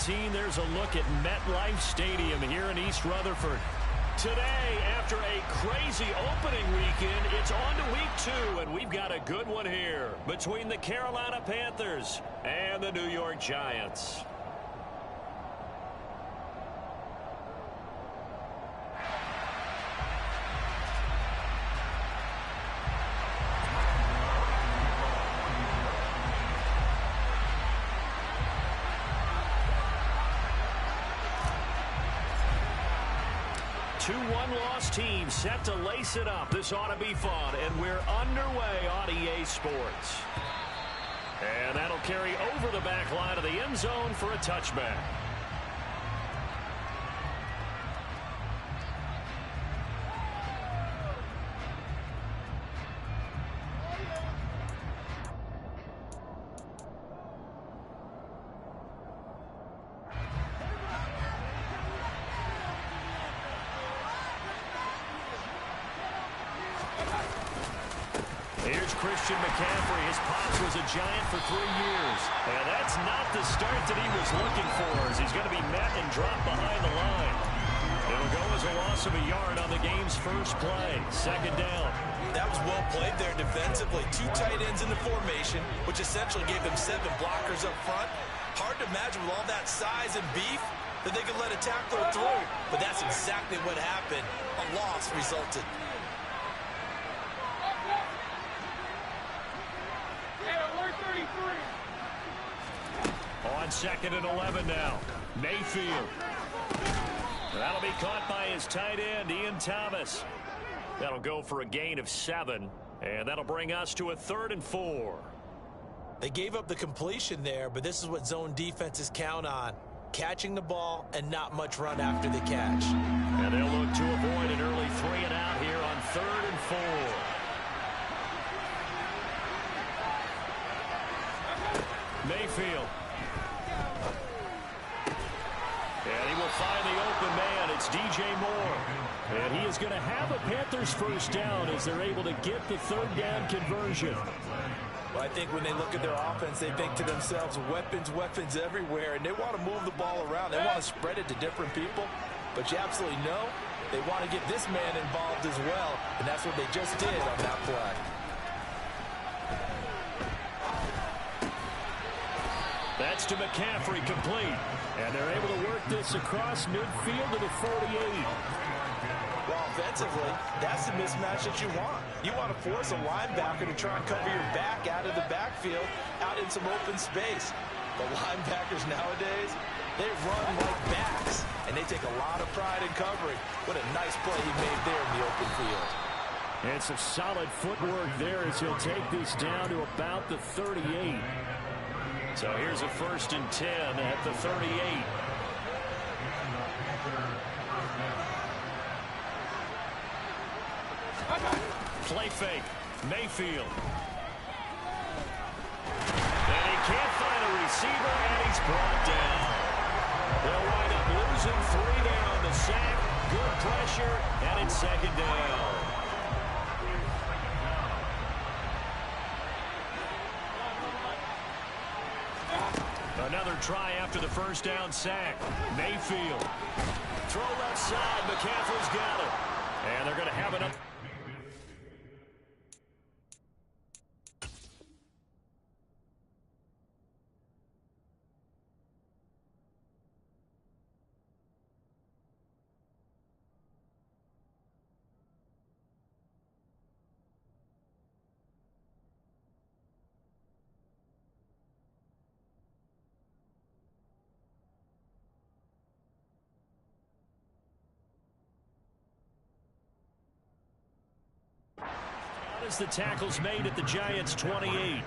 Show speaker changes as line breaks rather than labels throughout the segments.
17, there's a look at MetLife Stadium here in East Rutherford. Today, after a crazy opening weekend, it's on to week 2, and we've got a good one here between the Carolina Panthers and the New York Giants. Two one-loss teams set to lace it up. This ought to be fun, and we're underway on EA Sports. And that'll carry over the back line of the end zone for a touchback.
Christian McCaffrey. His pops was a Giant for 3 years.
And that's not the start that he was looking for, as he's going to be met and dropped behind the line. It'll go as a loss of a yard on the game's first play. Second down.
That was well played there defensively. 2 tight ends in the formation, which essentially gave them 7 blockers up front. Hard to imagine with all that size and beef that they could let a tackler through. But that's exactly what happened. A loss resulted.
On 2nd and 11 now. Mayfield. That'll be caught by his tight end, Ian Thomas. That'll go for a gain of 7. And that'll bring us to a 3rd and 4.
They gave up the completion there, but this is what zone defenses count on. Catching the ball and not much run after the catch.
And they'll look to avoid an early 3 and out here on 3rd and 4. Mayfield. And he will find the open man. It's DJ Moore. And he is going to have a Panthers first down as they're able to get the 3rd down conversion.
Well, I think when they look at their offense, they think to themselves, weapons, weapons everywhere. And they want to move the ball around. They want to spread it to different people. But you absolutely know they want to get this man involved as well. And that's what they just did on that play.
That's to McCaffrey, complete. And they're able to work this across midfield to the 48.
Well, offensively, that's the mismatch that you want. You want to force a linebacker to try and cover your back out of the backfield, out in some open space. The linebackers nowadays, they run like backs, and they take a lot of pride in covering. What a nice play he made there in the open field.
And some solid footwork there as he'll take this down to about the 38. So here's a 1st and 10 at the 38. Play fake. Mayfield. And he can't find a receiver, and he's brought down. They'll wind up losing 3 down. The sack, good pressure, and it's 2nd down. Another try after the first down sack. Mayfield. Throw left side. McCaffrey's got it. And they're going to have it up. As the tackle's made at the Giants' 28.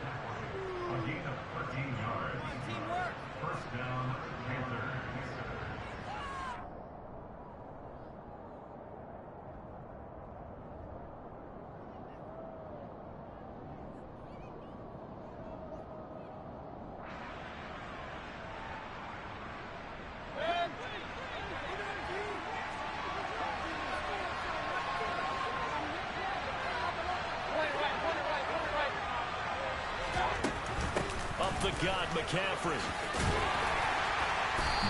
The gut, McCaffrey.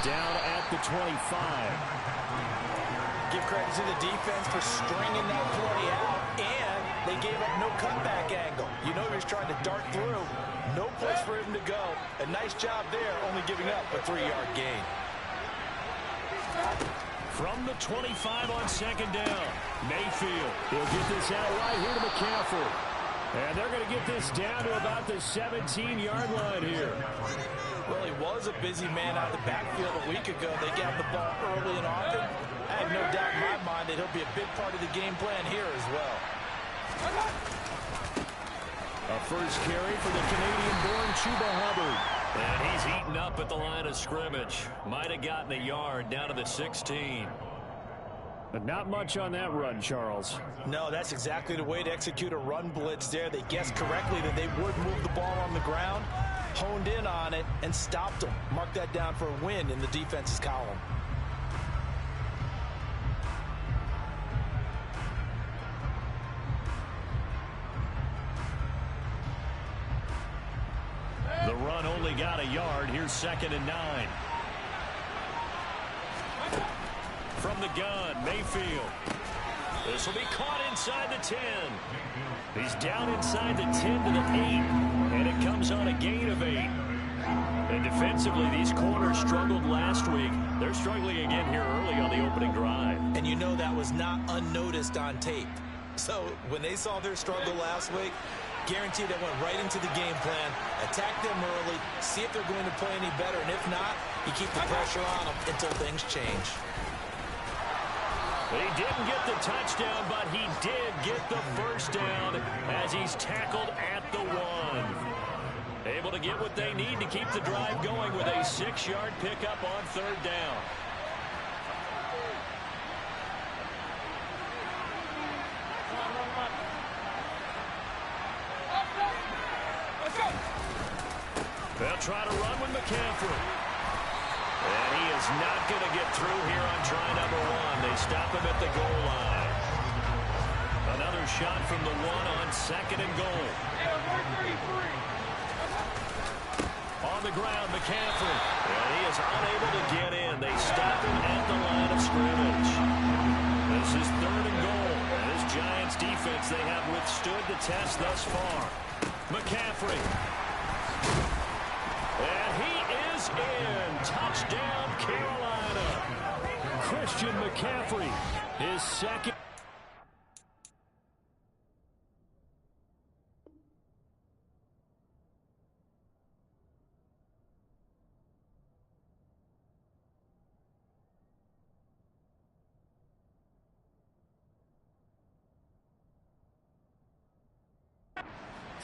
down at the 25.
Give credit to the defense for stringing that play out, and they gave up no cutback angle. You know he was trying to dart through. No place for him to go. A nice job there, only giving up a 3-yard gain.
From the 25 on second down, Mayfield. He'll get this out right here to McCaffrey. And they're going to get this down to about the 17-yard line here.
Well, he was a busy man out of the backfield a week ago. They got the ball early and often. I have no doubt in my mind that he'll be a big part of the game plan here as well.
A first carry for the Canadian-born Chuba Hubbard. And he's eaten up at the line of scrimmage. Might have gotten a yard down to the 16. But not much on that run, Charles.
No, that's exactly the way to execute a run blitz there. They guessed correctly that they would move the ball on the ground, honed in on it, and stopped them. Mark that down for a win in the defense's column.
The run only got a yard. Here's 2nd and 9. From the gun, Mayfield. This will be caught inside the 10. He's down inside the 10 to the 8. And it comes on a gain of 8. And defensively, these corners struggled last week. They're struggling again here early on the opening drive.
And you know that was not unnoticed on tape. So when they saw their struggle last week, guaranteed they went right into the game plan, attack them early, see if they're going to play any better, and if not, you keep the pressure on them until things change.
He didn't get the touchdown, but he did get the first down as he's tackled at the 1. Able to get what they need to keep the drive going with a 6-yard pickup on 3rd down. They'll try to run with McCaffrey. And he is not going to get through here on try number 1. They stop him at the goal line. Another shot from the 1 on 2nd and goal. On the ground, McCaffrey. And he is unable to get in. They stop him at the line of scrimmage. This is 3rd and goal. And this Giants defense, they have withstood the test thus far. McCaffrey. And he is in. Touchdown, Carolina. Christian McCaffrey, his 2nd.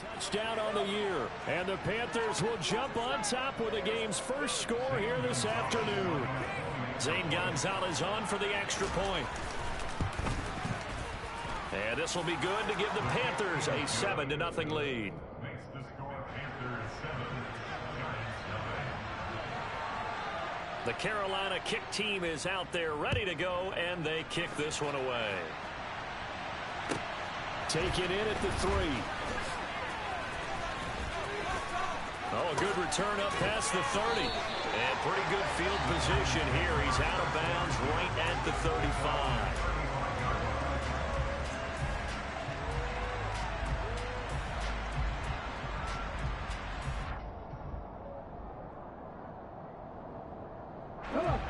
Touchdown on the year, and the Panthers will jump on top with the game's first score here this afternoon. Zane Gonzalez on for the extra point. And this will be good to give the Panthers a 7-0 lead. The Carolina kick team is out there ready to go, and they kick this one away. Take it in at the 3. Oh, a good return up past the 30. And pretty good field position here. He's out of bounds right at the 35.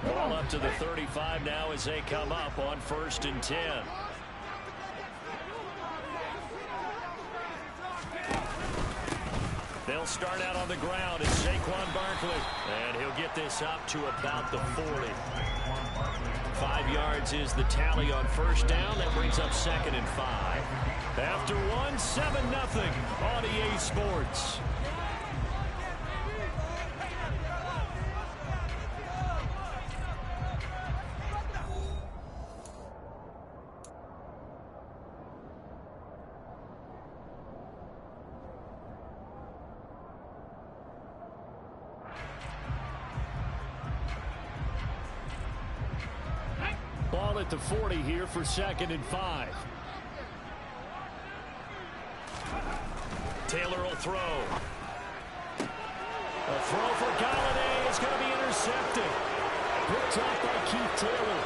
Ball up to the 35 now as they come up on 1st and 10. They'll start out on the ground as Saquon Barkley. And he'll get this up to about the 40. 5 yards is the tally on 1st down. That brings up 2nd and 5. After 1, 7-0 on EA Sports. Ball at the 40 here for 2nd and 5. Taylor will throw. A throw for Galladay is going to be intercepted. picked off by Keith Taylor.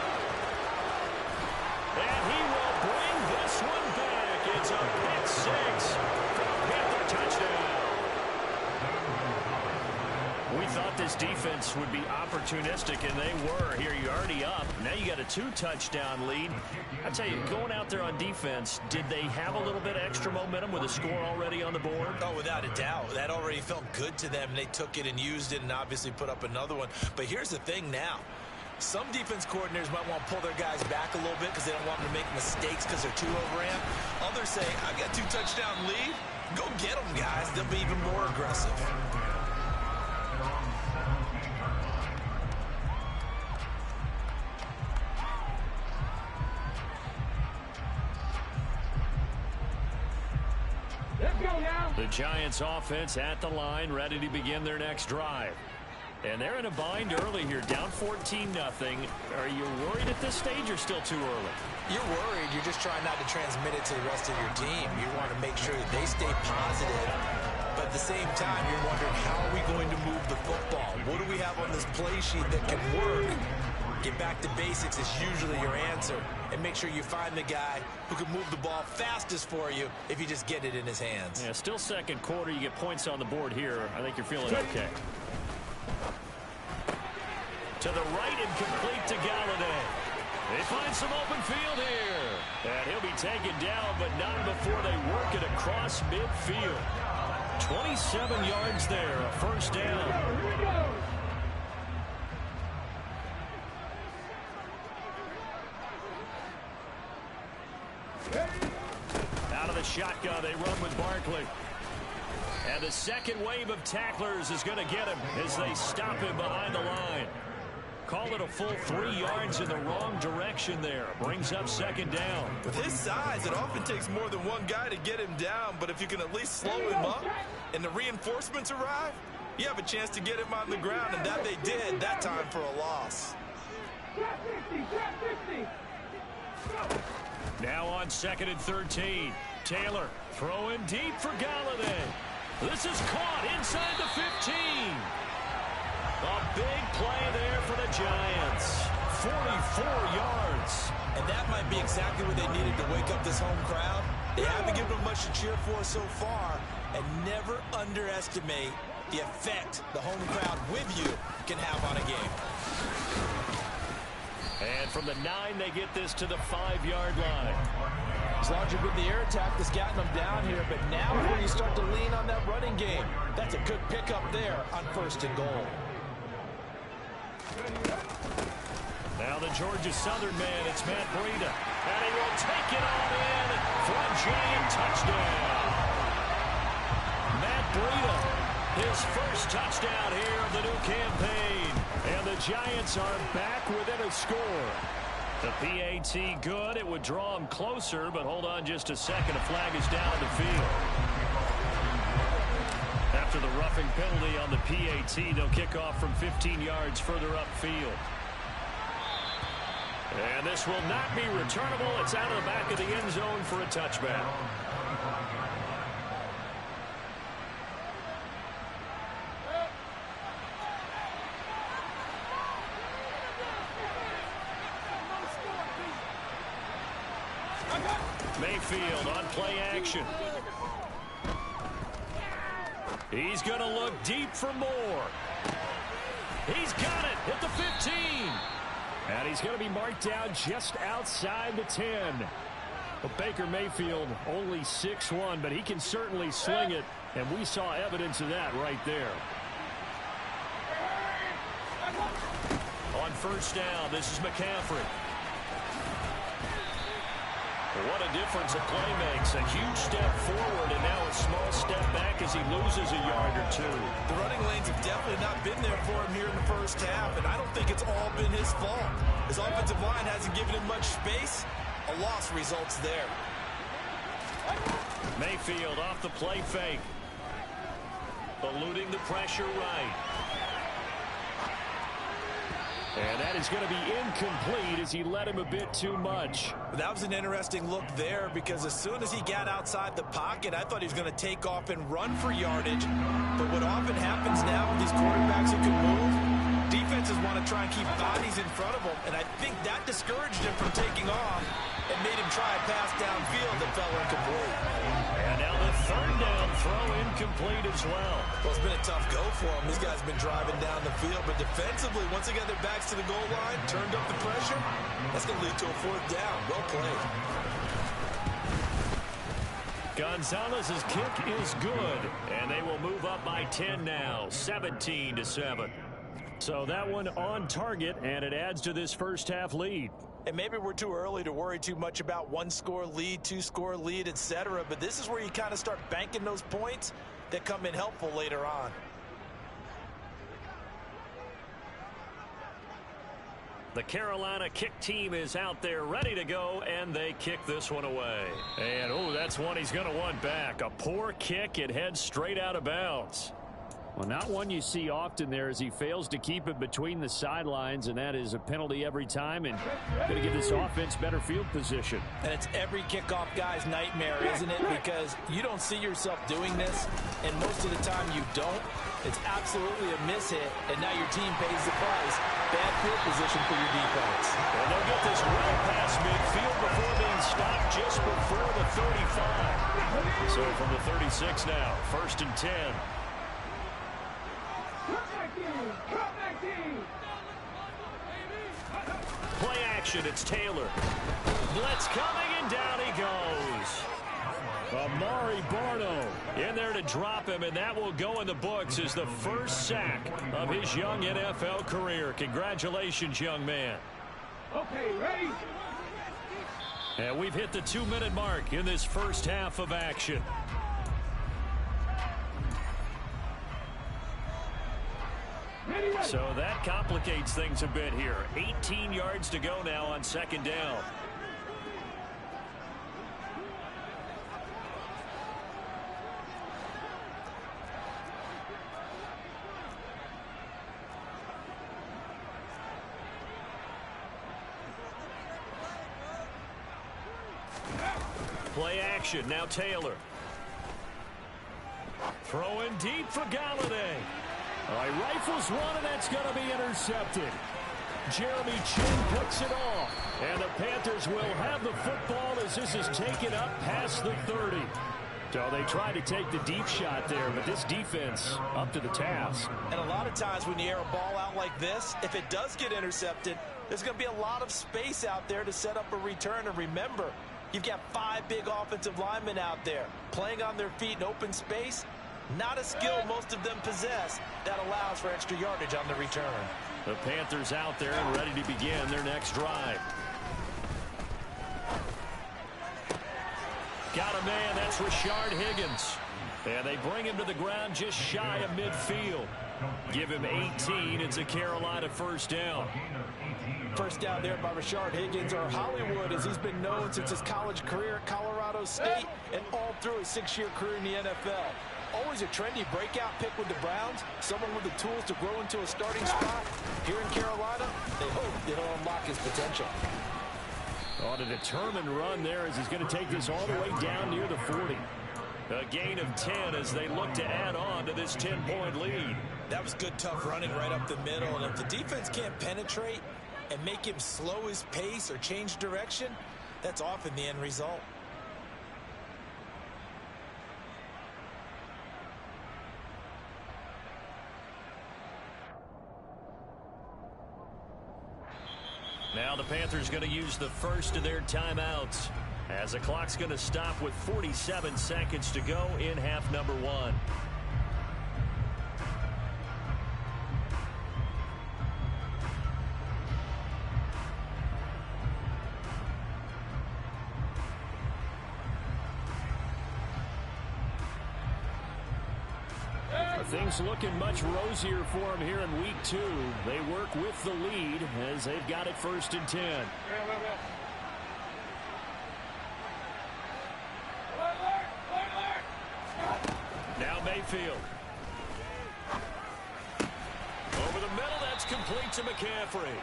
And he will bring this one back. It's a pick six for a Panther touchdown. We thought this defense would be opportunistic, and they were. Here, you're already up. Now you got a 2-touchdown lead. I tell you, going out there on defense, did they have a little bit of extra momentum with a score already on the board?
Oh, without a doubt. That already felt good to them. They took it and used it and obviously put up another one. But here's the thing now. Some defense coordinators might want to pull their guys back a little bit because they don't want them to make mistakes because they're too overramped. Others say, I've got a 2-touchdown lead. Go get them, guys. They'll be even more aggressive.
The Giants offense at the line, ready to begin their next drive. And they're in a bind early here, down 14-0. Are you worried at this stage or still too early?
You're worried. You're just trying not to transmit it to the rest of your team. You want to make sure that they stay positive. But at the same time, you're wondering, how are we going to move the football? What do we have on this play sheet that can work? Get back to basics is usually your answer. And make sure you find the guy who can move the ball fastest for you if you just get it in his hands.
Yeah, still second quarter. You get points on the board here. I think you're feeling okay. To the right and complete to Galladay. They find some open field here. And he'll be taken down, but not before they work it across midfield. 27 yards there, a first down. Out of the shotgun, they run with Barkley. And the second wave of tacklers is going to get him as they stop him behind the line. Call it a full 3 yards in the wrong direction there. Brings up second down.
With his size, it often takes more than one guy to get him down, but if you can at least slow him up and the reinforcements arrive, you have a chance to get him on the ground, and that they did that time for a loss.
Now on 2nd and 13. Taylor throwing deep for Galladay. This is caught inside the 15. A big play there for the Giants. 44 yards.
And that might be exactly what they needed to wake up this home crowd. They haven't given them much to cheer for so far. And never underestimate the effect the home crowd with you can have on a game.
And from the 9, they get this to the 5-yard line.
It's largely been the air attack that's gotten them down here, but now is where you start to lean on that running game. That's a good pickup there on 1st and goal.
Now the Georgia Southern man, it's Matt Breida. And he will take it on in for a giant touchdown. Matt Breida, his first touchdown here of the new campaign. And the Giants are back within a score. The PAT good. It would draw them closer, but hold on just a second. A flag is down the field. After the roughing penalty on the PAT, they'll kick off from 15 yards further upfield. And this will not be returnable. It's out of the back of the end zone for a touchback. Mayfield on play action. He's going to look deep for more. He's got it at the 15. And he's going to be marked down just outside the 10. But Baker Mayfield only 6'1", but he can certainly sling it. And we saw evidence of that right there. On 1st down, this is McCaffrey. What a difference a play makes. A huge step forward and now a small step back as he loses a yard or two.
The running lanes have definitely not been there for him here in the first half, and I don't think it's all been his fault. His offensive line hasn't given him much space. A loss results there.
Mayfield off the play fake. Eluding the pressure right. And that is going to be incomplete as he let him a bit too much.
That was an interesting look there because as soon as he got outside the pocket, I thought he was going to take off and run for yardage. But what often happens now with these quarterbacks who can move, Defenses want to try and keep bodies in front of him, and I think that discouraged him from taking off and made him try a pass downfield that fell incomplete.
And now the third down throw incomplete as well.
Well, it's been a tough go for him. These guys have been driving down the field, but defensively, once they got their backs to the goal line, turned up the pressure, that's going to lead to a fourth down. Well played.
Gonzalez's kick is good, and they will move up by 10 now, 17-7. So that one on target, and it adds to this first half lead.
And maybe we're too early to worry too much about one-score lead, two-score lead, etc. But this is where you kind of start banking those points that come in helpful later on.
The Carolina kick team is out there ready to go, and they kick this one away. And, oh, that's one he's going to want back. A poor kick. It heads straight out of bounds.
Well, not one you see often there as he fails to keep it between the sidelines, and that is a penalty every time, and going to give this offense better field position.
And it's every kickoff guy's nightmare, isn't it? Because you don't see yourself doing this, and most of the time you don't. It's absolutely a miss hit, and now your team pays the price. Bad field position for your defense.
And they'll get this well past midfield before being stopped just before the 35. So from the 36 now, 1st and 10. Play action, it's Taylor. Blitz coming, and down he goes. Amari Barno in there to drop him, and that will go in the books as the first sack of his young NFL career. Congratulations, young man.
Okay, ready?
And we've hit the 2-minute mark in this first half of action. So that complicates things a bit here. 18 yards to go now on 2nd down. Play action, now Taylor. Throwing deep for Galladay. All right, rifles one, and that's going to be intercepted. Jeremy Chin picks it off, and the Panthers will have the football as this is taken up past the 30. So they tried to take the deep shot there, but this defense up to the task.
And a lot of times when you air a ball out like this, if it does get intercepted, there's going to be a lot of space out there to set up a return. And remember, you've got 5 big offensive linemen out there playing on their feet in open space. Not a skill most of them possess that allows for extra yardage on the return.
The Panthers out there and ready to begin their next drive. Got a man, that's Rashard Higgins. And they bring him to the ground just shy of midfield. Give him 18. It's a Carolina first down.
First down there by Rashard Higgins, or Hollywood, as he's been known since his college career at Colorado State and all through his 6-year career in the NFL. Always a trendy breakout pick with the Browns, someone with the tools to grow into a starting spot. Here in Carolina, they hope it'll unlock his potential.
On a determined run there as he's going to take this all the way down near the 40. A gain of 10 as they look to add on to this 10-point lead.
That was good, tough running right up the middle, and if the defense can't penetrate and make him slow his pace or change direction, that's often the end result.
Now the Panthers going to use the first of their timeouts as the clock's going to stop with 47 seconds to go in half number 1. Things looking much rosier for them here in week 2. They work with the lead as they've got it 1st and 10. Now Mayfield. Over the middle, that's complete to McCaffrey.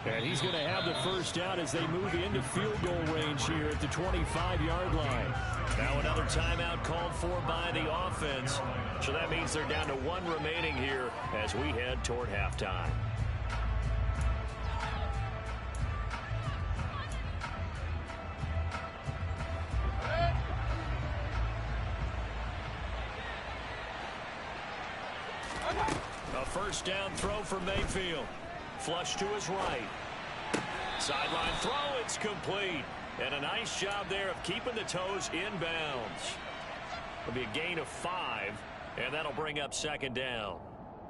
And he's going to have the first down as they move into field goal range here at the 25-yard line. Now another timeout called for by the offense. So that means they're down to 1 remaining here as we head toward halftime. first down throw for Mayfield. Flush to his right. Sideline throw, it's complete. And a nice job there of keeping the toes inbounds. It'll be a gain of 5, and that'll bring up second down.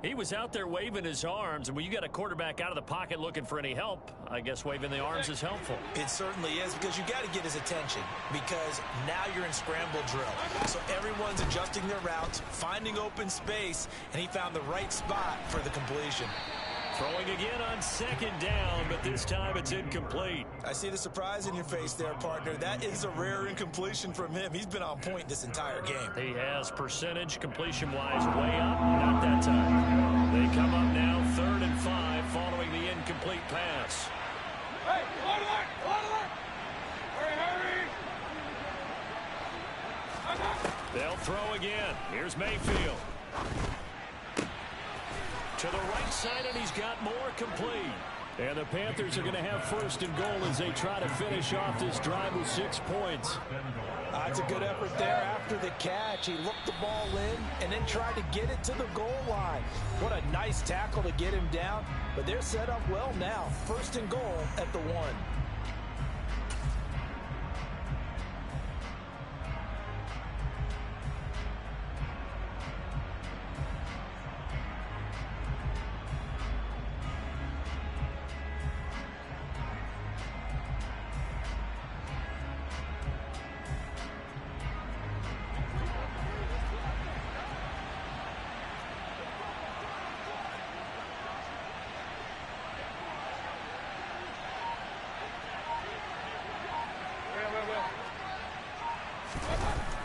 He was out there waving his arms, and when you got a quarterback out of the pocket looking for any help, I guess waving the arms is helpful.
It certainly is, because you got to get his attention, because now you're in scramble drill. So everyone's adjusting their routes, finding open space, and he found the right spot for the completion.
Throwing again on second down, but this time it's incomplete.
I see the surprise in your face there, partner. That is a rare incompletion from him. He's been on point this entire game.
He has percentage completion-wise way up. Not that time. They come up now 3rd and 5 following the incomplete pass.
Hey, hold on. Hurry.
They'll throw again. Here's Mayfield. To the right side, and he's got more complete.
And the Panthers are going to have first and goal as they try to finish off this drive with 6 points.
That's a good effort there after the catch. He looked the ball in and then tried to get it to the goal line. What a nice tackle to get him down. But they're set up well now. First and goal at the 1.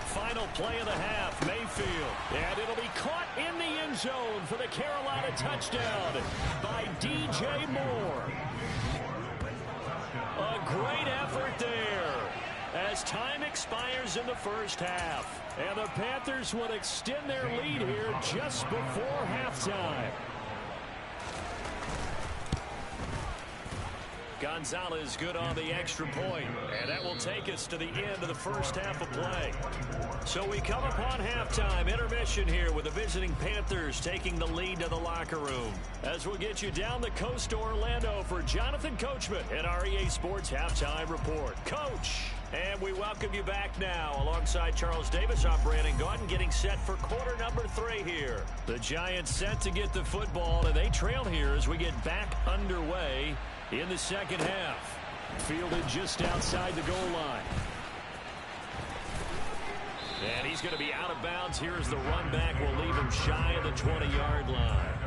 Final play of the half, Mayfield. And it'll be caught in the end zone for the Carolina touchdown by DJ Moore. A great effort there as time expires in the first half. And the Panthers would extend their lead here just before halftime. Gonzalez good on the extra point, and that will take us to the end of the first half of play. So we come upon halftime intermission here with the visiting Panthers taking the lead to the locker room. As we'll get you down the coast to Orlando for Jonathan Coachman and our EA Sports Halftime Report. Coach, and we welcome you back now alongside Charles Davis. I'm Brandon Gaudin getting set for quarter number 3 here. The Giants set to get the football, and they trail here as we get back underway in the second half. Fielded just outside the goal line. And he's going to be out of bounds here as the run back will leave him shy of the 20-yard line.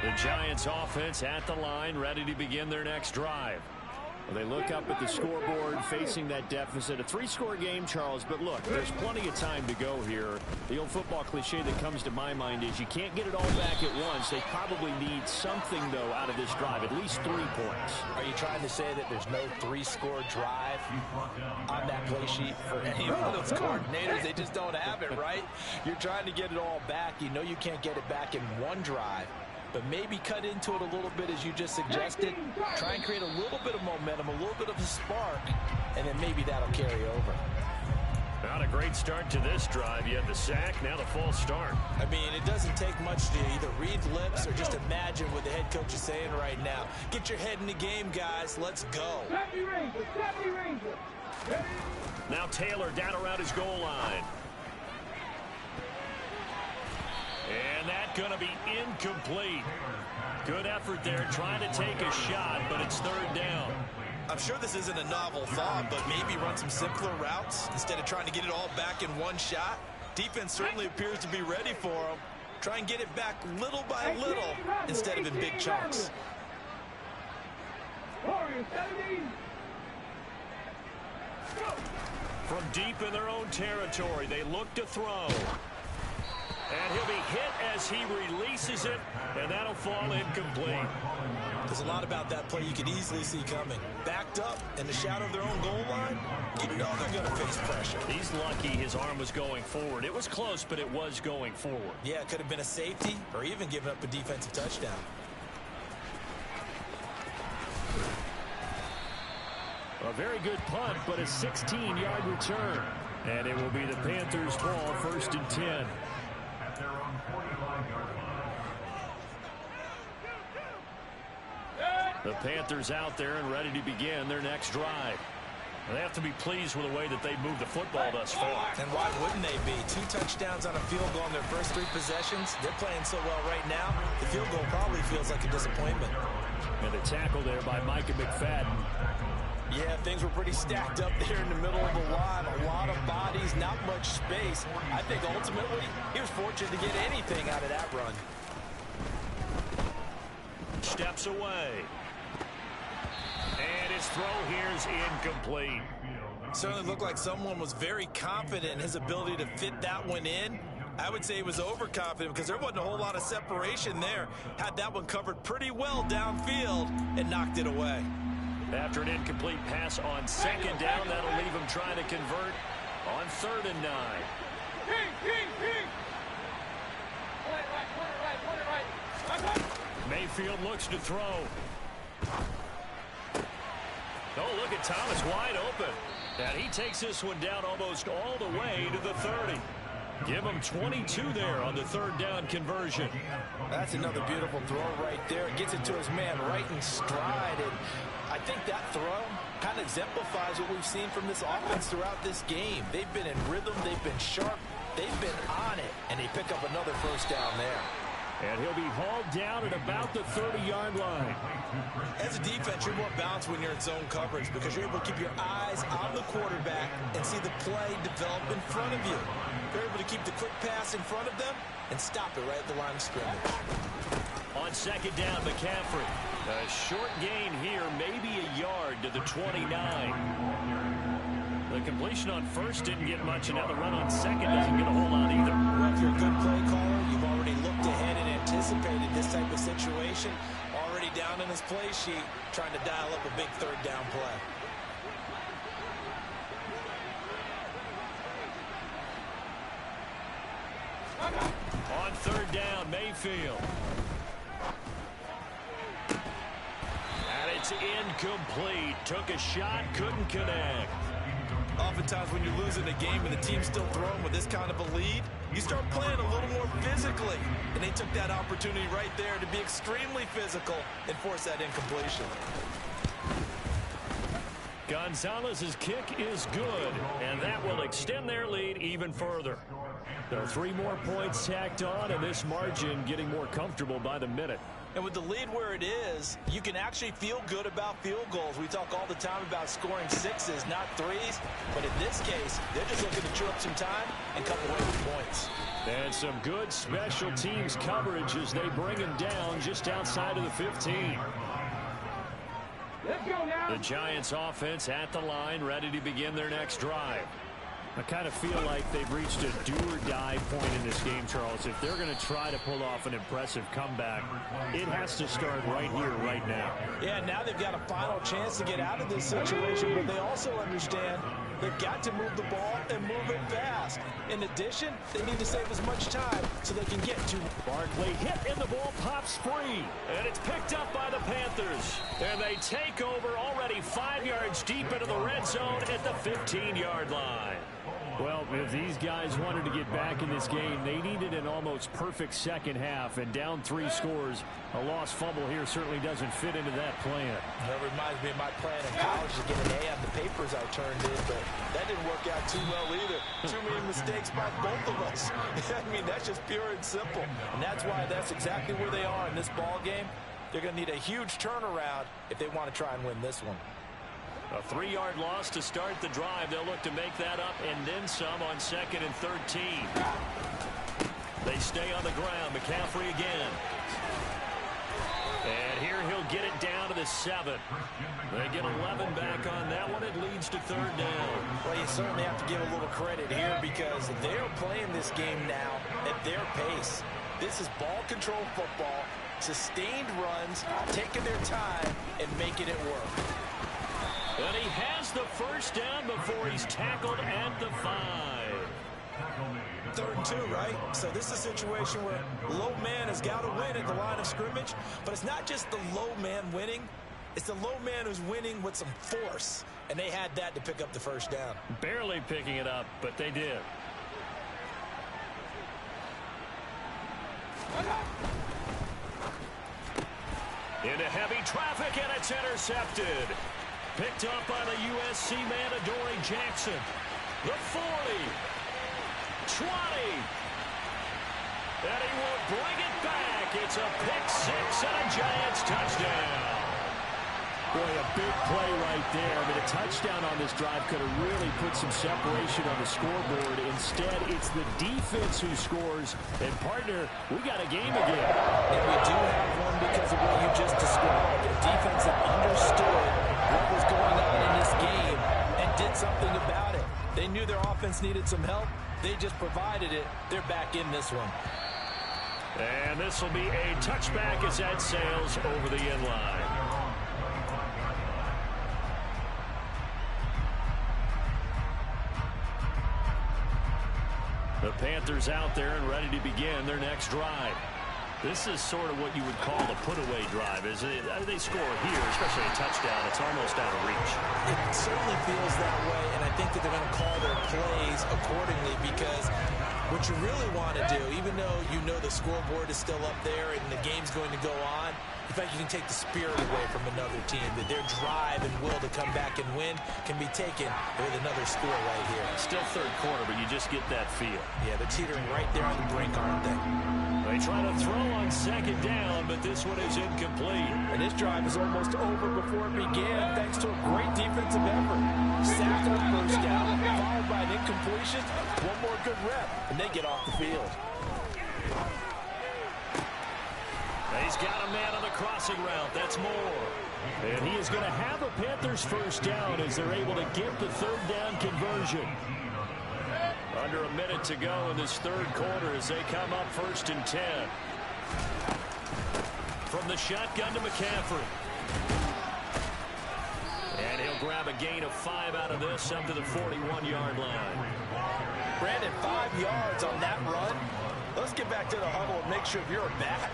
The Giants offense at the line, ready to begin their next drive. They look up at the scoreboard, facing that deficit. A 3-score game, Charles, but look, there's plenty of time to go here. The old football cliche that comes to my mind is you can't get it all back at once. They probably need something, though, out of this drive, at least 3 points.
Are you trying to say that there's no 3-score drive on that play sheet for any of those coordinators? They just don't have it, right? You're trying to get it all back. You know you can't get it back in one drive. But maybe cut into it a little bit as you just suggested. Try and create a little bit of momentum, a little bit of a spark, and then maybe that'll carry over.
Not a great start to this drive. You had the sack, now the false start.
I mean, it doesn't take much to either read lips or just imagine what the head coach is saying right now. Get your head in the game, guys. Let's go.
Now Taylor down around his goal line. And that's going to be incomplete. Good effort there, trying to take a shot, but it's 3rd down.
I'm sure this isn't a novel thought, but maybe run some simpler routes instead of trying to get it all back in one shot. Defense certainly appears to be ready for him. Try and get it back little by little instead of in big chunks.
From deep in their own territory, they look to throw. And he'll be hit as he releases it, and that'll fall incomplete.
There's a lot about that play you could easily see coming. Backed up in the shadow of their own goal line, you know they're going to face pressure.
He's lucky his arm was going forward. It was close, but it was going forward.
Yeah, it could have been a safety or even given up a defensive touchdown.
A very good punt, but a 16-yard return. And it will be the Panthers' ball, 1st and 10. The Panthers out there and ready to begin their next drive.
They have to be pleased with the way that they've moved the football thus far.
And why wouldn't they be? 2 touchdowns on a field goal in their first 3 possessions. They're playing so well right now, the field goal probably feels like a disappointment.
And a tackle there by Micah McFadden.
Yeah, things were pretty stacked up there in the middle of the line. A lot of bodies, not much space. I think ultimately he was fortunate to get anything out of that run.
Steps away. And his throw here is incomplete.
Certainly looked like someone was very confident in his ability to fit that one in. I would say he was overconfident because there wasn't a whole lot of separation there. Had that one covered pretty well downfield and knocked it away.
After an incomplete pass on 2nd down, that'll leave him trying to convert on 3rd and 9. Mayfield looks to throw. Oh, look at Thomas wide open. And he takes this one down almost all the way to the 30. Give him 22 there on the 3rd down conversion.
That's another beautiful throw right there. It gets it to his man right in stride. And I think that throw kind of exemplifies what we've seen from this offense throughout this game. They've been in rhythm. They've been sharp. They've been on it. And they pick up another 1st down there.
And he'll be hauled down at about the 30-yard line.
As a defense, you're more balanced when you're in zone coverage because you're able to keep your eyes on the quarterback and see the play develop in front of you. You're able to keep the quick pass in front of them and stop it right at the line of scrimmage.
On 2nd down, McCaffrey. A short gain here, maybe a yard to the 29. The completion on 1st didn't get much, and now the run on 2nd doesn't get a whole lot either.
Well, if you're a good play caller, you've already looked ahead and anticipated this type of situation. Already down in his play sheet, trying to dial up a big 3rd down play.
On 3rd down, Mayfield. And it's incomplete. Took a shot, couldn't connect.
Oftentimes when you're losing a game and the team's still throwing with this kind of a lead, you start playing a little more physically. And they took that opportunity right there to be extremely physical and force that incompletion.
Gonzalez's kick is good, and that will extend their lead even further.
There are 3 more points tacked on, and this margin getting more comfortable by the minute.
And with the lead where it is, you can actually feel good about field goals. We talk all the time about scoring 6s, not 3s. But in this case, they're just looking to chew up some time and come away with points.
And some good special teams coverage as they bring him down just outside of the 15.
Let's go now.
The Giants offense at the line, ready to begin their next drive.
I kind of feel like they've reached a do-or-die point in this game, Charles. If they're going to try to pull off an impressive comeback, it has to start right here, right now.
Yeah, now they've got a final chance to get out of this situation, but they also understand they've got to move the ball and move it fast. In addition, they need to save as much time so they can get to
Barkley hit and the ball pops free.
And it's picked up by the Panthers. And they take over already 5 yards deep into the red zone at the 15-yard line.
Well, if these guys wanted to get back in this game, they needed an almost perfect second half, and down 3 scores. A lost fumble here certainly doesn't fit into that plan.
That reminds me of my plan in college to get an A on the papers I turned in, but that didn't work out too well either. Too many mistakes by both of us. I mean, that's just pure and simple. And that's why that's exactly where they are in this ball game. They're going to need a huge turnaround if they want to try and win this one.
A 3-yard loss to start the drive. They'll look to make that up and then some on 2nd and 13. They stay on the ground. McCaffrey again. And here he'll get it down to the 7. They get 11 back on that one. It leads to 3rd down.
Well, you certainly have to give a little credit here because they're playing this game now at their pace. This is ball control football, sustained runs, taking their time, and making it work.
And he has the 1st down before he's tackled at the 5.
3rd and 2, right? So this is a situation where low man has got to win at the line of scrimmage, but it's not just the low man winning. It's the low man who's winning with some force, and they had that to pick up the first down.
Barely picking it up, but they did.
Into heavy traffic, and it's intercepted. Picked up by the USC man, Adoree Jackson. The 40. 20. And he will bring it back. It's a pick six and a Giants touchdown.
Boy, a big play right there. I mean, a touchdown on this drive could have really put some separation on the scoreboard. Instead, it's the defense who scores. And, partner, we got a game again.
And we do have one because of what you just described. A defense that understood what was going on in this game and did something about it. They knew their offense needed some help. They just provided it. They're back in this one.
And this will be a touchback as that sails over the end line. The Panthers out there and ready to begin their next drive. This is sort of what you would call the put-away drive. They score here, especially a touchdown. It's almost out of reach.
It certainly feels that way, and I think that they're going to call their plays accordingly because what you really want to do, even though you know the scoreboard is still up there and the game's going to go on, in fact, you can take the spirit away from another team, that their drive and will to come back and win can be taken with another score right here.
Still third quarter, but you just get that feel.
Yeah, they're teetering right there on the brink, aren't they?
They try to throw on second down, but this one is incomplete.
And this drive is almost over before it began, thanks to a great defensive effort. Sack on first down, followed by an incompletion. One more good rep, and they get off the field.
He's got a man on the crossing route. That's Moore.
And he is going to have a Panthers first down as they're able to get the third down conversion.
Under a minute to go in this third quarter as they come up 1st and 10. From the shotgun to McCaffrey. And he'll grab a gain of 5 out of this up to the 41-yard line.
Brandon, 5 yards on that run. Let's get back to the huddle and make sure you're back.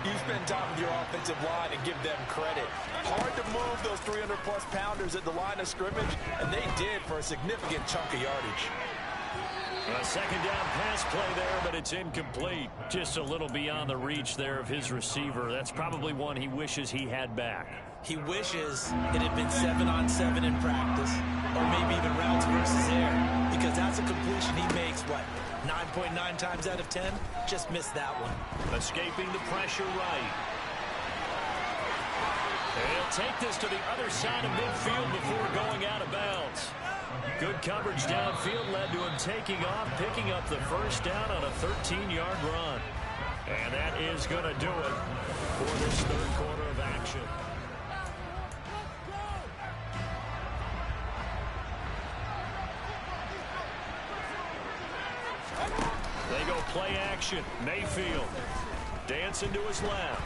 You spend time with your offensive line and give them credit. Hard to move those 300-plus pounders at the line of scrimmage, and they did for a significant chunk of yardage.
A second down pass play there, but it's incomplete. Just a little beyond the reach there of his receiver. That's probably one he wishes he had back.
He wishes it had been 7-on-7 in practice, or maybe even routes versus air, because that's a completion he makes, what, 9.9 times out of 10? Just missed that one.
Escaping the pressure right. He'll take this to the other side of midfield before going out of bounds. Good coverage downfield led to him taking off, picking up the first down on a 13-yard run. And that is going to do it for this third quarter of action. They go play action. Mayfield dancing to his left.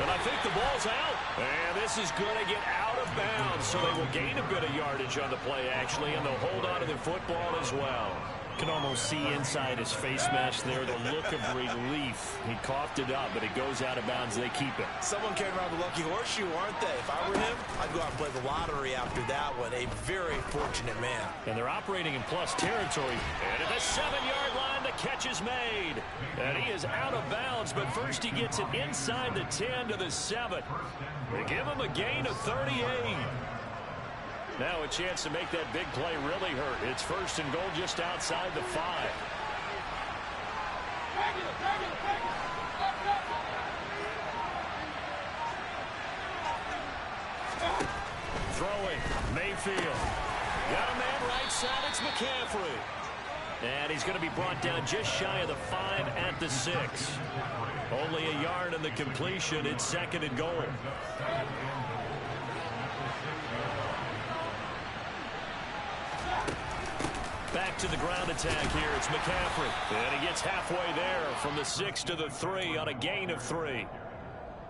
And I think the ball's out. And this is going to get out of bounds, so they will gain a bit of yardage on the play, actually, and they'll hold on to the football as well. Can almost see inside his face mesh there the look of relief. He coughed it up, but it goes out of bounds. They keep it.
Someone came around the lucky horseshoe, aren't they? If I were him, I'd go out and play the lottery after that one. A very fortunate man.
And they're operating in plus territory. And at the 7-yard line, the catch is made. And he is out of bounds, but first he gets it inside the 10 to the 7. They give him a gain of 38. Now a chance to make that big play really hurt. It's 1st and goal just outside the 5. Throwing, Mayfield. Got a man right side, it's McCaffrey. And he's going to be brought down just shy of the 5 at the 6. Only a yard in the completion. It's 2nd and goal. Back to the ground attack here. It's McCaffrey. And he gets halfway there from the 6 to the 3 on a gain of 3.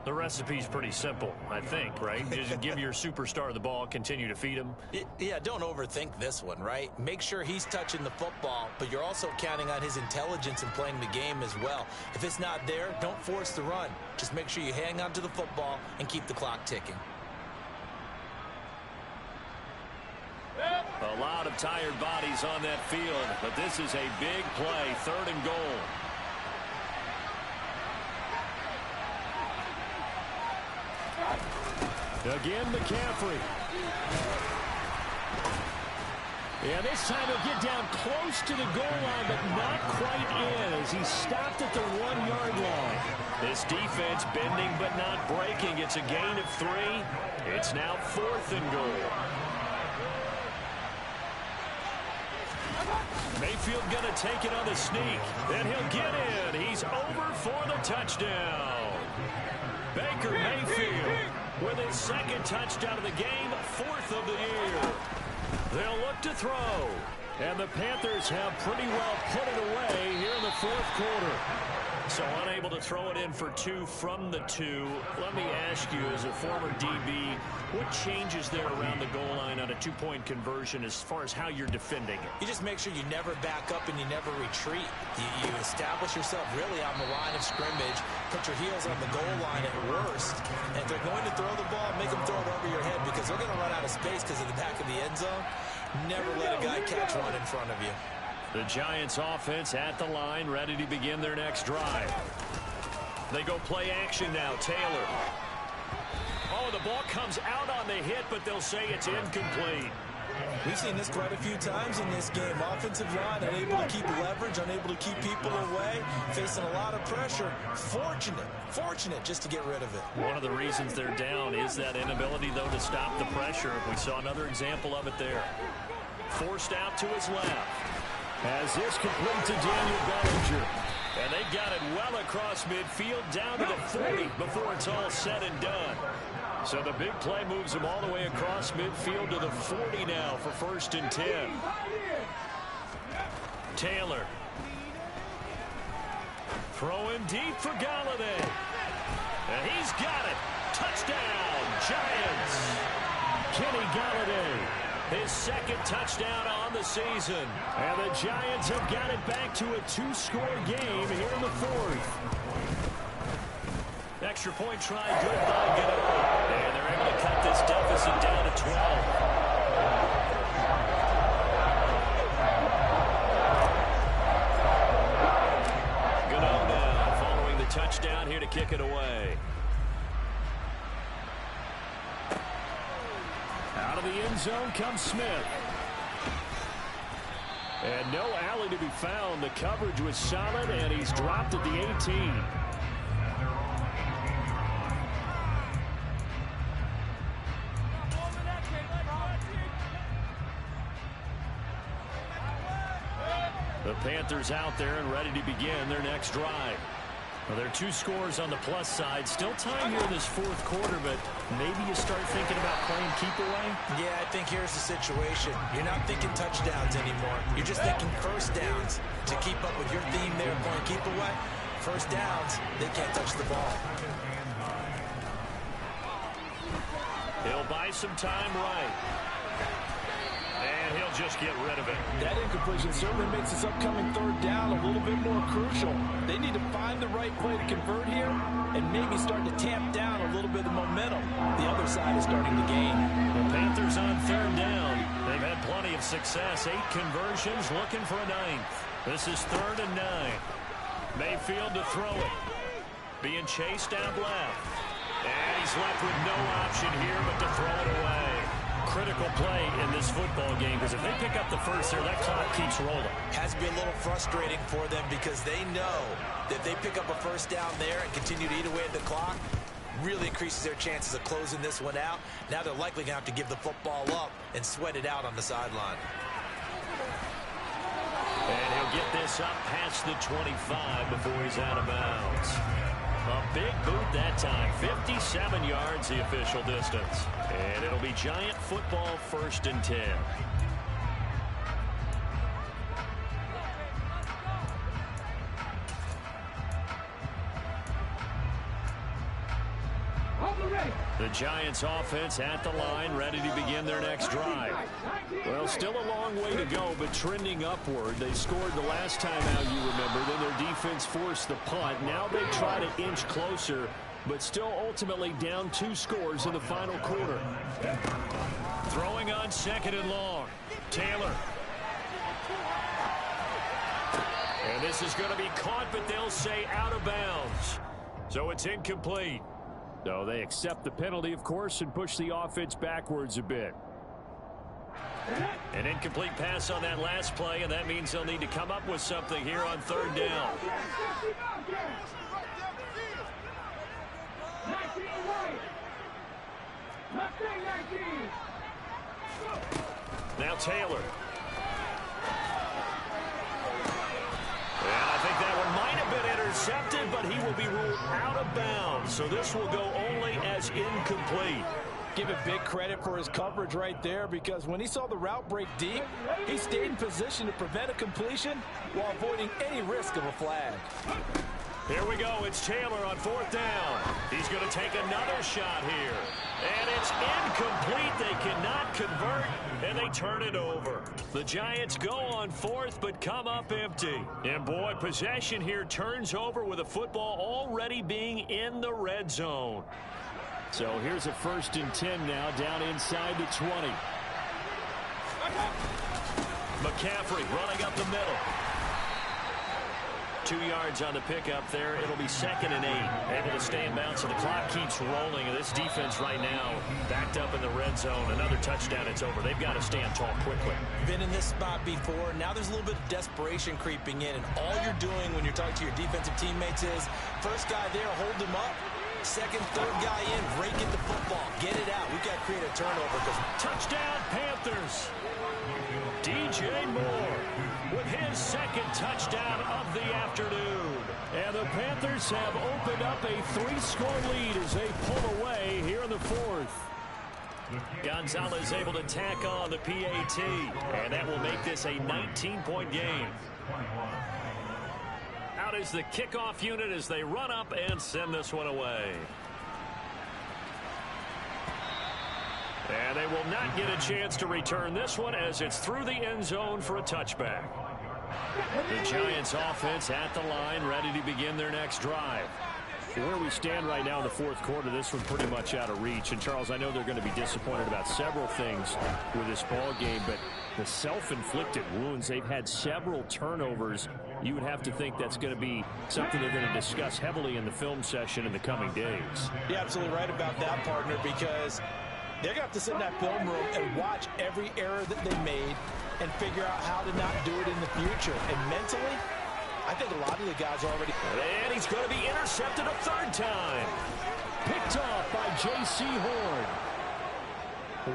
The recipe's pretty simple, I think, right? Just give your superstar the ball, continue to feed him.
Yeah, don't overthink this one, right? Make sure he's touching the football, but you're also counting on his intelligence in playing the game as well. If it's not there, don't force the run. Just make sure you hang on to the football and keep the clock ticking.
A lot of tired bodies on that field, but this is a big play, 3rd and goal.
Again, McCaffrey. Yeah, this time he'll get down close to the goal line, but not quite in as he stopped at the 1-yard line.
This defense bending but not breaking. It's a gain of 3. It's now 4th and goal. Mayfield going to take it on the sneak. And he'll get in. He's over for the touchdown. Baker Mayfield with his 2nd touchdown of the game, 4th of the year. They'll look to throw.
And the Panthers have pretty well put it away here in the 4th quarter.
So unable to throw it in for 2 from the 2. Let me ask you, as a former DB, what changes there around the goal line on a 2-point conversion as far as how you're defending it?
You just make sure you never back up and you never retreat. You establish yourself really on the line of scrimmage, put your heels on the goal line at worst, and if they're going to throw the ball, make them throw it over your head because they're going to run out of space because of the back of the end zone. Never let a guy catch one in front of you.
The Giants offense at the line, ready to begin their next drive. They go play action now. Taylor. Oh, the ball comes out on the hit, but they'll say it's incomplete.
We've seen this quite a few times in this game. Offensive line unable to keep leverage, unable to keep people away, facing a lot of pressure. Fortunate just to get rid of it.
One of the reasons they're down is that inability, though, to stop the pressure. We saw another example of it there. Forced out to his left.
As this complete to Daniel Bellinger.
And they got it well across midfield, down to the 40 before it's all said and done. So the big play moves them all the way across midfield to the 40 now for 1st and 10. Taylor. Throwing deep for Galladay. And he's got it. Touchdown, Giants.
Kenny Galladay.
His 2nd touchdown on the season.
And the Giants have got it back to a 2-score game here in the 4th.
Extra point try, good by Gano. And they're able to cut this deficit down to 12. Gano now following the touchdown here to kick it away.
Out of the end zone comes Smith. And no alley to be found. The coverage was solid, and he's dropped at the 18.
The Panthers out there and ready to begin their next drive. Well, there are 2 scores on the plus side. Still time here in this 4th quarter, but maybe you start thinking about playing keep away?
Yeah, I think here's the situation. You're not thinking touchdowns anymore. You're just thinking first downs. To keep up with your theme there, playing keep away, first downs, they can't touch the ball.
He'll buy some time right. And he'll just get rid of it.
That incompletion certainly makes this upcoming 3rd down a little bit more crucial. They need to find the right play to convert here and maybe start to tamp down a little bit of momentum. The other side is starting to gain.
The Panthers on 3rd down. They've had plenty of success. 8 conversions, looking for a 9th. This is 3rd and 9. Mayfield to throw it. Being chased out left. And he's left with no option here but to throw it away. Critical play in this football game because if they pick up the first there, that clock keeps rolling.
Has to be a little frustrating for them because they know that if they pick up a first down there and continue to eat away at the clock, really increases their chances of closing this one out. Now they're likely going to have to give the football up and sweat it out on the sideline.
And he'll get this up past the 25 before he's out of bounds. A big boot that time. 57 yards the official distance. And it'll be Giant football 1st and 10. Giants offense at the line, ready to begin their next drive. Well, still a long way to go, but trending upward. They scored the last time out, you remember. Then their defense forced the punt. Now they try to inch closer, but still ultimately down 2 scores in the final quarter. Throwing on 2nd and long. Taylor. And this is going to be caught, but they'll say out of bounds. So it's incomplete. So they accept the penalty, of course, and push the offense backwards a bit. An incomplete pass on that last play, and that means they'll need to come up with something here on 3rd down. Now Taylor. And I think that one might have been intercepted, but he will be ruled out of bounds. So this will go only as incomplete.
Give it big credit for his coverage right there, because when he saw the route break deep, he stayed in position to prevent a completion while avoiding any risk of a flag.
Here we go. It's Taylor on 4th down. He's going to take another shot here. And it's incomplete. They cannot convert, and they turn it over. The Giants go on 4th, but come up empty. And, boy, possession here turns over with the football already being in the red zone. So here's a 1st and 10 now, down inside the 20. McCaffrey running up the middle. 2 yards on the pickup there. It'll be 2nd and 8. Able to stay in bounds, so the clock keeps rolling. And this defense right now backed up in the red zone. Another touchdown, it's over. They've got to stand tall quickly.
Been in this spot before. Now there's a little bit of desperation creeping in. And all you're doing when you're talking to your defensive teammates is, first guy there, hold him up. 2nd, 3rd guy in, break it the football. Get it out. We've got to create a turnover.
Touchdown, Panthers. DJ Moore with his 2nd touchdown of the afternoon. And the Panthers have opened up a 3-score lead as they pull away here in the 4th. Gonzalez able to tack on the PAT, and that will make this a 19-point game. Out is the kickoff unit as they run up and send this one away. And they will not get a chance to return this one as it's through the end zone for a touchback. The Giants offense at the line, ready to begin their next drive. Where we stand right now in the 4th quarter, this one pretty much out of reach. And, Charles, I know they're going to be disappointed about several things with this ball game, but the self-inflicted wounds, they've had several turnovers. You would have to think that's going to be something they're going to discuss heavily in the film session in the coming days.
You're absolutely right about that, partner, because they're going to have to sit in that film room and watch every error that they made and figure out how to not do it in the future. And mentally, I think a lot of the guys are already...
And he's going to be intercepted a 3rd time. Picked off by J.C. Horn.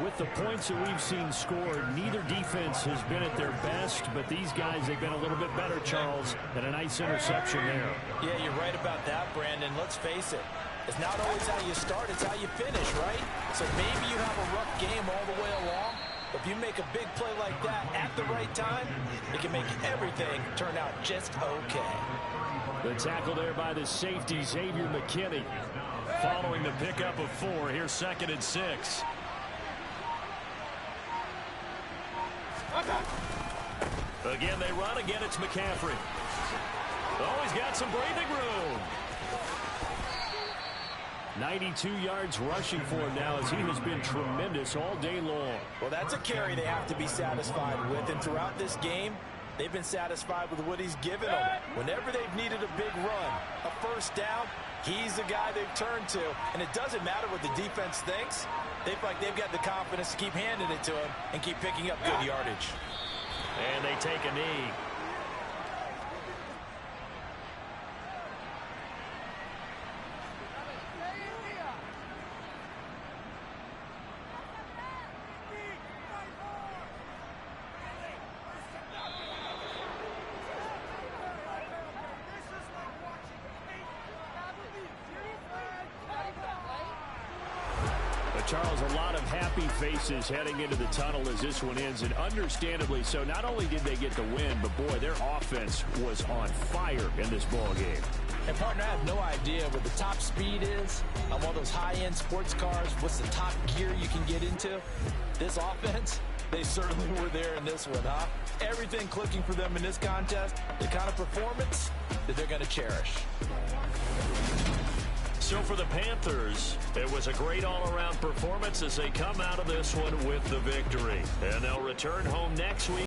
With the points that we've seen scored, neither defense has been at their best, but these guys, they've been a little bit better, Charles, and a nice interception there.
Yeah, you're right about that, Brandon. Let's face it. It's not always how you start, it's how you finish, right? So maybe you have a rough game all the way along. If you make a big play like that at the right time, it can make everything turn out just okay.
The tackle there by the safety, Xavier McKinney. Following the pickup of 4, here's 2nd and 6. Again, they run. Again, it's McCaffrey. Oh, he's got some breathing room. 92 yards rushing for him now as he has been tremendous all day long.
Well, that's a carry they have to be satisfied with. And throughout this game, they've been satisfied with what he's given them. Whenever they've needed a big run, a 1st down, he's the guy they've turned to. And it doesn't matter what the defense thinks. They feel like they've got the confidence to keep handing it to him and keep picking up good yardage.
And they take a knee. Charles, a lot of happy faces heading into the tunnel as this one ends, and understandably so. Not only did they get the win, but boy, their offense was on fire in this ball game.
And, partner, I have no idea what the top speed is on one of those high-end sports cars. What's the top gear you can get into? This offense, they certainly were there in this one, huh? Everything clicking for them in this contest, the kind of performance that they're going to cherish.
So for the Panthers, it was a great all-around performance as they come out of this one with the victory. And they'll return home next week.